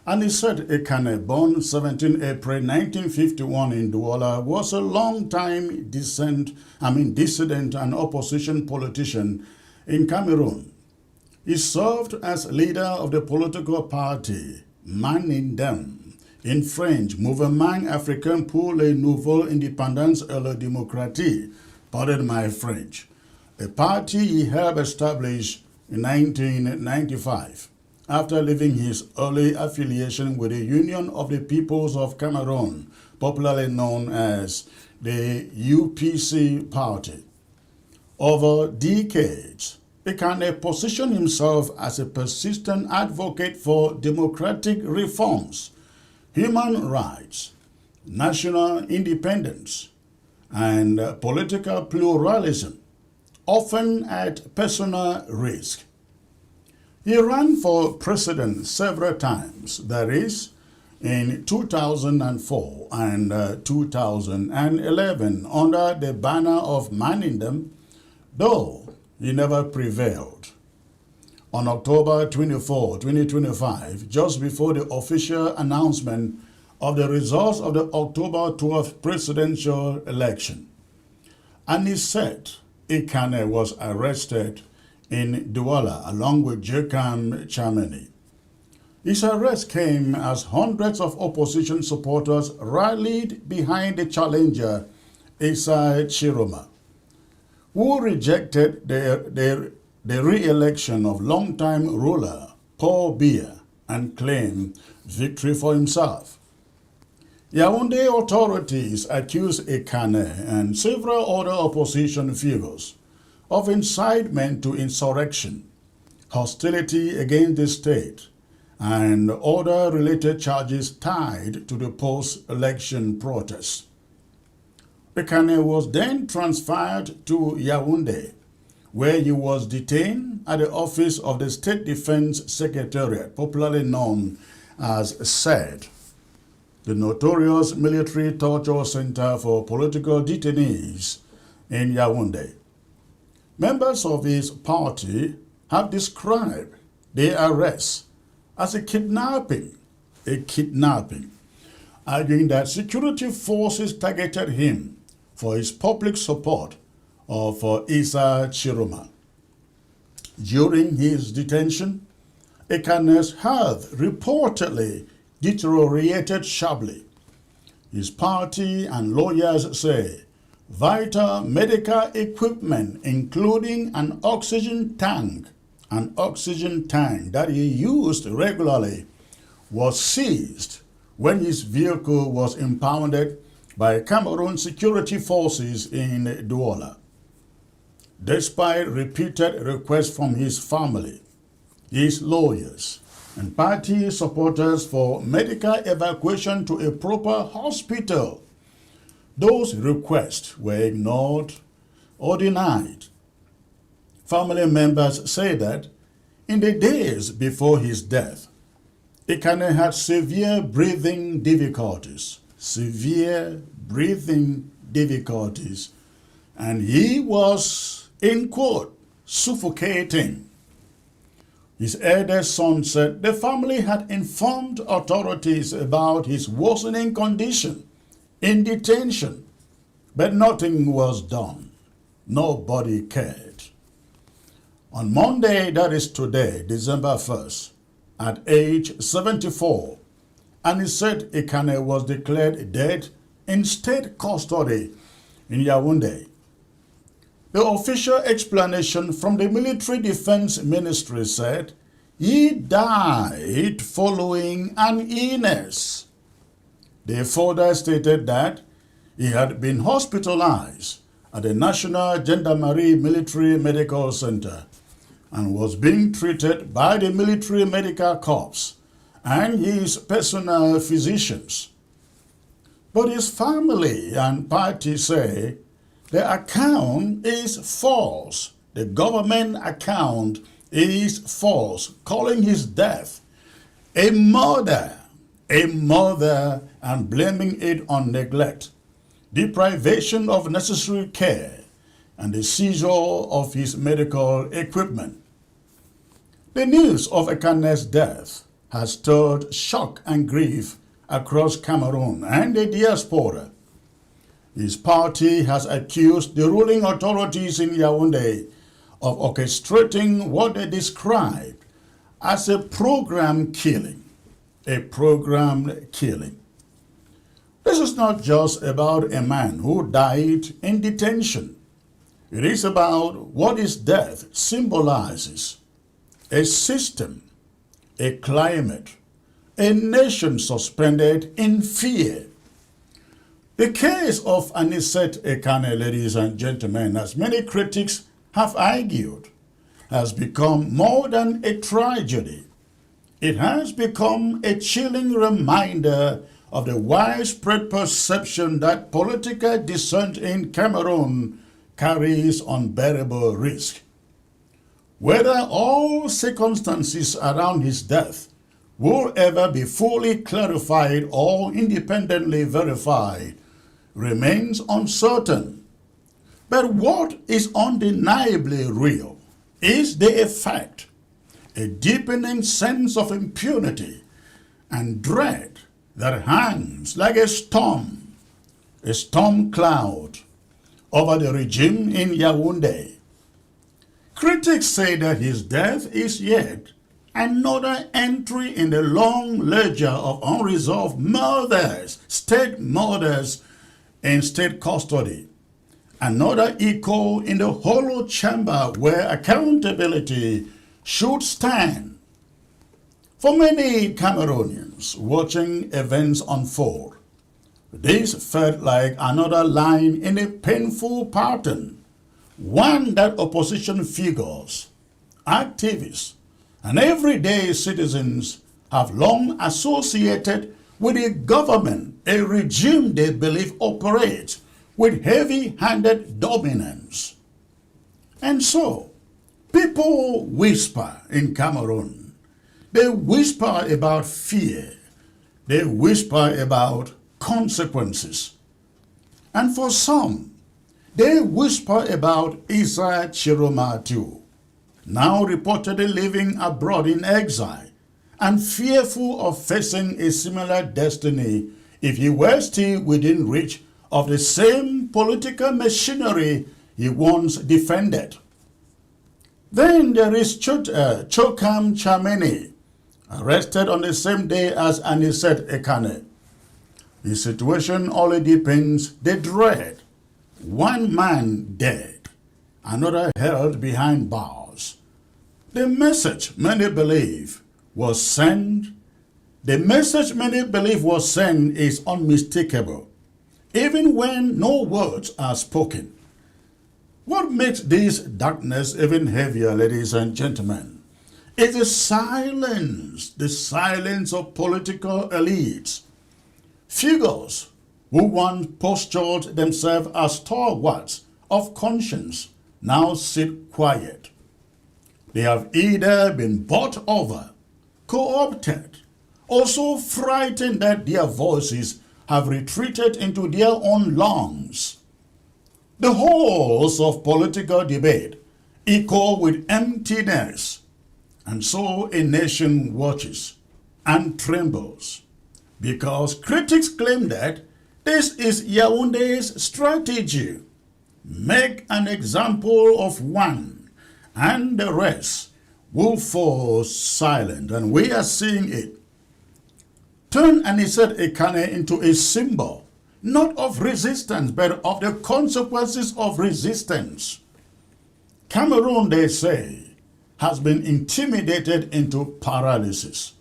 Anicet Ekane, born 17 April 1951 in Douala, was a long-time dissident and opposition politician in Cameroon. He served as leader of the political party Manindem, in French, Mouvement Africain pour la Nouvelle Indépendance et la Démocratie, pardon my French, a party he helped establish in 1995. After leaving his early affiliation with the Union of the Peoples of Cameroon, popularly known as the UPC Party. Over decades, Ekane positioned himself as a persistent advocate for democratic reforms, human rights, national independence, and political pluralism, often at personal risk. He ran for president several times, that is, in 2004 and 2011 under the banner of Manindem, though he never prevailed. On October 24, 2025, just before the official announcement of the results of the October 12th presidential election, Anicet Ekane was arrested in Douala along with Jekam Chameni. His arrest came as hundreds of opposition supporters rallied behind the challenger Issa Chiroma, who rejected the re-election of longtime ruler Paul Biya and claimed victory for himself. Yaoundé authorities accused Ekane and several other opposition figures of incitement to insurrection, hostility against the state, and other related charges tied to the post-election protests. Ekane was then transferred to Yaoundé, where he was detained at the office of the State Defense Secretariat, popularly known as SED, the notorious military torture center for political detainees in Yaoundé. Members of his party have described the arrest as a kidnapping, arguing that security forces targeted him for his public support of Issa Chiroma. During his detention, Ekane's health reportedly deteriorated sharply. His party and lawyers say vital medical equipment, including an oxygen tank that he used regularly, was seized when his vehicle was impounded by Cameroon security forces in Douala. Despite repeated requests from his family, his lawyers, and party supporters for medical evacuation to a proper hospital, those requests were ignored or denied. Family members say that in the days before his death, Ekane had severe breathing difficulties, and he was, in quote, suffocating. His eldest son said the family had informed authorities about his worsening condition in detention, but nothing was done. Nobody cared. On Monday, that is today, December 1st, at age 74, Anicet Ekane was declared dead in state custody in Yaoundé. The official explanation from the Military Defense Ministry said he died following an illness. They further stated that he had been hospitalized at the National Gendarmerie Military Medical Center and was being treated by the Military Medical Corps and his personal physicians. But his family and party say the account is false. The government account is false, calling his death a murder, and blaming it on neglect, deprivation of necessary care, and the seizure of his medical equipment. The news of Ekane's death has stirred shock and grief across Cameroon and the diaspora. His party has accused the ruling authorities in Yaoundé of orchestrating what they described as a programmed killing. A programmed killing. This is not just about a man who died in detention. It is about what his death symbolizes. A system, a climate, a nation suspended in fear. The case of Anicet Ekane, ladies and gentlemen, as many critics have argued, has become more than a tragedy. It has become a chilling reminder of the widespread perception that political dissent in Cameroon carries unbearable risk. Whether all circumstances around his death will ever be fully clarified or independently verified remains uncertain. But what is undeniably real is the effect, a deepening sense of impunity and dread that hangs like a storm cloud over the regime in Yaoundé. Critics say that his death is yet another entry in the long ledger of unresolved murders, state murders in state custody. Another echo in the hollow chamber where accountability should stand. For many Cameroonians watching events unfold, this felt like another line in a painful pattern, one that opposition figures, activists, and everyday citizens have long associated with a government, a regime they believe operates with heavy-handed dominance. And so, people whisper in Cameroon. They whisper about fear. They whisper about consequences. And for some, they whisper about Isa Chiroma too, now reportedly living abroad in exile and fearful of facing a similar destiny if he were still within reach of the same political machinery he once defended. Then there is Chokam Chameni, arrested on the same day as Anicet Ekane. The situation only deepens the dread. One man dead, another held behind bars. The message many believe was sent. The message many believe was sent is unmistakable, even when no words are spoken. What makes this darkness even heavier, ladies and gentlemen, is the silence of political elites. Figures who once postured themselves as stalwarts of conscience now sit quiet. They have either been bought over, co-opted, or so frightened that their voices have retreated into their own lungs. The halls of political debate echo with emptiness, and so a nation watches and trembles, because critics claim that this is Yaoundé's strategy. Make an example of one, and the rest will fall silent, and we are seeing it. Turn Anicet Ekane into a symbol, not of resistance, but of the consequences of resistance. Cameroon, they say, has been intimidated into paralysis.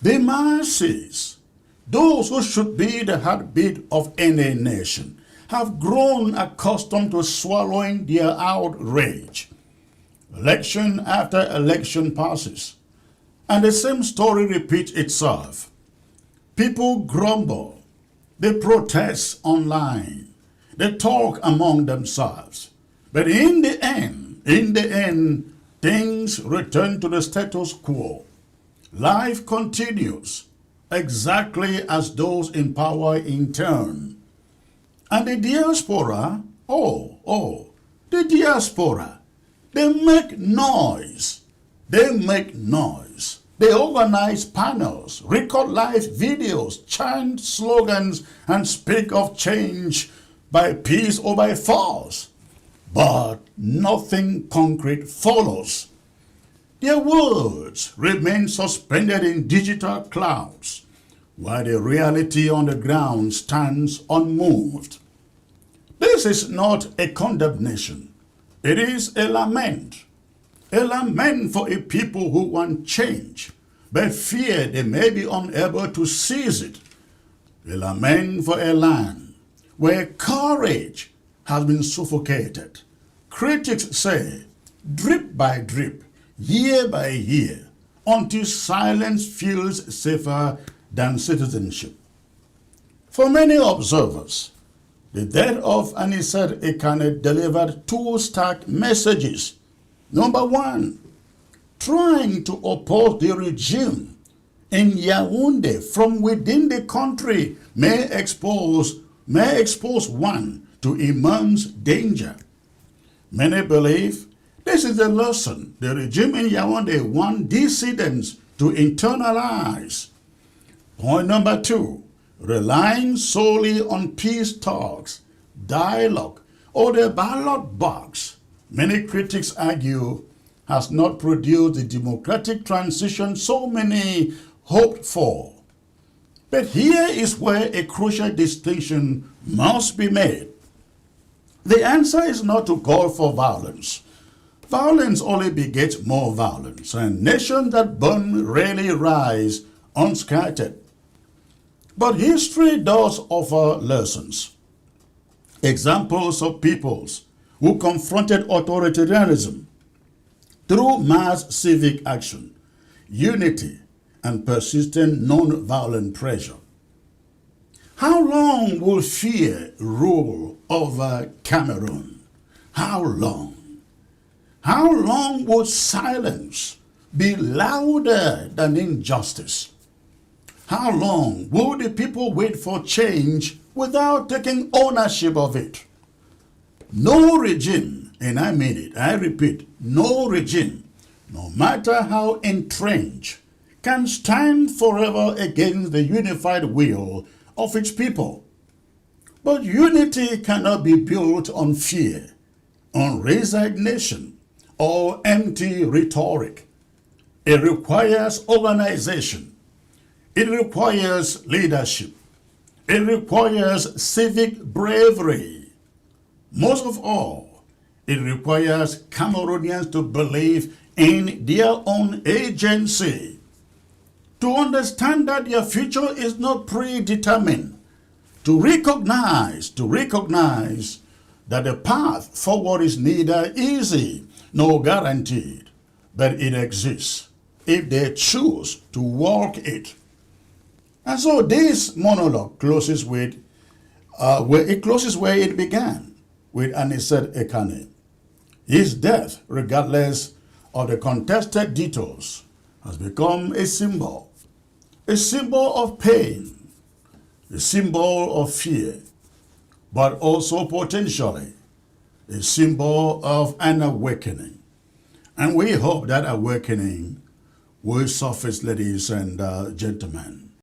The masses, those who should be the heartbeat of any nation, have grown accustomed to swallowing their outrage. Election after election passes, and the same story repeats itself. People grumble, they protest online, they talk among themselves. But in the end, things return to the status quo. Life continues exactly as those in power in turn. And the diaspora, the diaspora, they make noise. They make noise. They organize panels, record live videos, chant slogans, and speak of change by peace or by force. But nothing concrete follows. Their words remain suspended in digital clouds, while the reality on the ground stands unmoved. This is not a condemnation. It is a lament for a people who want change, but fear they may be unable to seize it. A lament for a land where courage has been suffocated. Critics say, drip by drip, year by year, until silence feels safer than citizenship. For many observers, the death of Anicet Ekane delivered two stark messages. Number one, trying to oppose the regime in Yaoundé from within the country may expose one to immense danger. Many believe this is a lesson the regime in Yaoundé wants dissidents to internalize. Point number two, relying solely on peace talks, dialogue, or the ballot box, many critics argue, has not produced the democratic transition so many hoped for. But here is where a crucial distinction must be made. The answer is not to call for violence. Violence only begets more violence, and nations that burn rarely rise unscattered. But history does offer lessons. Examples of peoples who confronted authoritarianism through mass civic action, unity, and persistent non-violent pressure. How long will fear rule over Cameroon? How long? How long will silence be louder than injustice? How long will the people wait for change without taking ownership of it? No regime, and I mean it, I repeat, no regime, no matter how entrenched, can stand forever against the unified will of its people. But unity cannot be built on fear, on resignation, or empty rhetoric. It requires organization. It requires leadership. It requires civic bravery. Most of all, it requires Cameroonians to believe in their own agency, to understand that their future is not predetermined, to recognize that the path forward is neither easy nor guaranteed, but it exists if they choose to walk it. And so this monologue closes where it began, with Anicet Ekane. His death, regardless of the contested details, has become a symbol of pain, a symbol of fear, but also potentially a symbol of an awakening. And we hope that awakening will surface, ladies and gentlemen.